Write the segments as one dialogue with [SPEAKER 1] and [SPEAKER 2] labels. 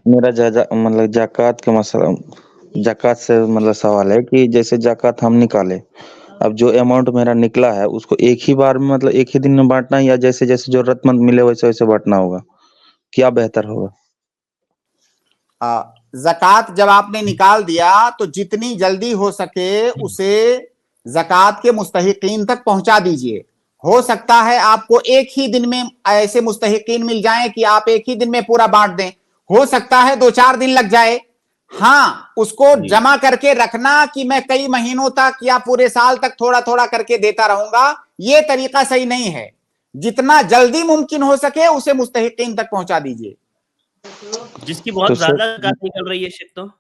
[SPEAKER 1] मेरा मतलब जाकात का मसला, जाकात से मतलब सवाल है कि जैसे जाकात हम निकाले, अब जो अमाउंट मेरा निकला है उसको एक ही बार में मतलब एक ही दिन में बांटना है, या जैसे जैसे जरूरतमंद मिले वैसे वैसे बांटना होगा, क्या बेहतर होगा?
[SPEAKER 2] ज़कात जब आपने निकाल दिया तो जितनी जल्दी हो सके उसे ज़कात के मुस्तहिकीन तक पहुंचा दीजिए। हो सकता है आपको एक ही दिन में ऐसे मुस्तहिकीन मिल जाएं कि आप एक ही दिन में पूरा बांट दें, हो सकता है 2-4 दिन लग जाए। हाँ, उसको जमा करके रखना कि मैं कई महीनों तक या पूरे साल तक थोड़ा थोड़ा करके देता रहूंगा, यह तरीका सही नहीं है। जितना जल्दी मुमकिन हो सके उसे मुस्तहिकीन तक पहुंचा दीजिए।
[SPEAKER 3] जिसकी बहुत ज्यादा ज़कात निकल रही है शेख, तो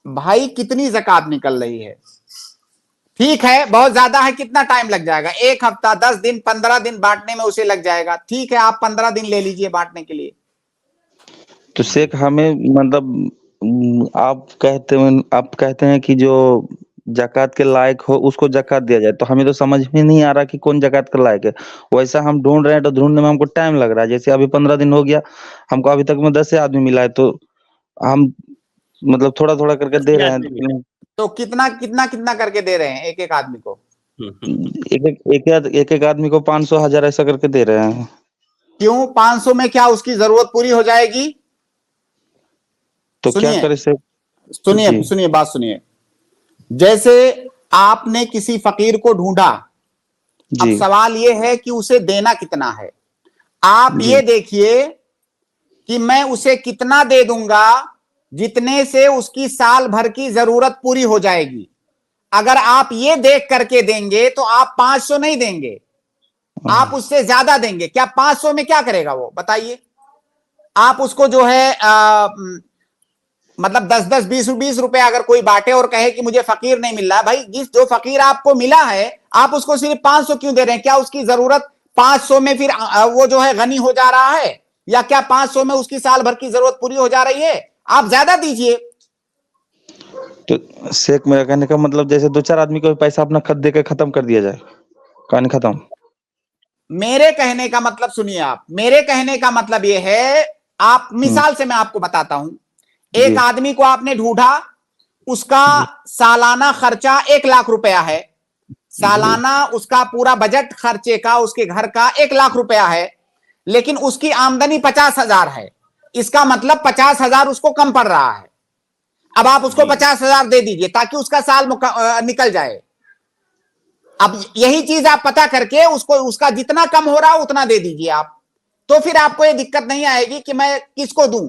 [SPEAKER 2] भाई कितनी ज़कात निकल रही है? ठीक है, बहुत ज्यादा है, कितना टाइम लग जाएगा? 1 हफ्ता, 10 दिन, 15 दिन बांटने में उसे लग जाएगा। ठीक है, आप 15 दिन ले लीजिए बांटने के लिए।
[SPEAKER 1] तो शेख हमें मतलब आप कहते हैं कि जो जाकात के लायक हो उसको जाकात दिया जाए, तो हमें तो समझ में नहीं आ रहा कि कौन जाकात के लायक है। वैसा हम ढूंढ रहे हैं, तो ढूंढने में हमको टाइम लग रहा है। जैसे अभी 15 दिन हो गया, हमको अभी तक में 10 से आदमी मिला है, तो हम मतलब थोड़ा थोड़ा करके दे रहे हैं।
[SPEAKER 2] तो कितना कितना कितना करके दे रहे हैं एक एक आदमी को?
[SPEAKER 1] एक एक आदमी को 500 1000 ऐसा करके दे रहे हैं।
[SPEAKER 2] क्यों? 500 में क्या उसकी जरूरत पूरी हो जाएगी?
[SPEAKER 1] तो क्या
[SPEAKER 2] सुनिए
[SPEAKER 1] करें सर?
[SPEAKER 2] सुनिए सुनिए, बात सुनिए। जैसे आपने किसी फकीर को ढूंढा, अब सवाल यह है कि उसे देना कितना है। आप ये देखिए कि मैं उसे कितना दे दूंगा जितने से उसकी साल भर की जरूरत पूरी हो जाएगी। अगर आप ये देख करके देंगे तो आप 500 नहीं देंगे, आप उससे ज्यादा देंगे। क्या 500 में क्या करेगा वो, बताइए? आप उसको जो है मतलब 10-10, 20-20 रुपए अगर कोई बांटे और कहे कि मुझे फकीर नहीं मिल रहा, भाई जिस जो फकीर आपको मिला है आप उसको सिर्फ 500 क्यों दे रहे हैं? क्या उसकी जरूरत 500 में फिर वो जो है गनी हो जा रहा है, या क्या 500 में उसकी साल भर की जरूरत पूरी हो जा रही है? आप ज्यादा दीजिए।
[SPEAKER 1] तो शेख मेरा कहने का मतलब जैसे 2-4 आदमी को पैसा अपना खत दे के खत्म कर दिया जाए, कहानी खत्म।
[SPEAKER 2] मेरे कहने का मतलब सुनिए आप, मेरे कहने का मतलब यह है, आप मिसाल से मैं आपको बताता हूं। एक आदमी को आपने ढूंढा, उसका सालाना खर्चा 1 लाख रुपया है, सालाना उसका पूरा बजट खर्चे का उसके घर का 1 लाख रुपया है, लेकिन उसकी आमदनी 50,000 है। इसका मतलब 50,000 उसको कम पड़ रहा है। अब आप उसको 50,000 दे दीजिए ताकि उसका साल निकल जाए। अब यही चीज आप पता करके उसको उसका जितना कम हो रहा है उतना दे दीजिए आप, तो फिर आपको ये दिक्कत नहीं आएगी कि मैं किसको दूं।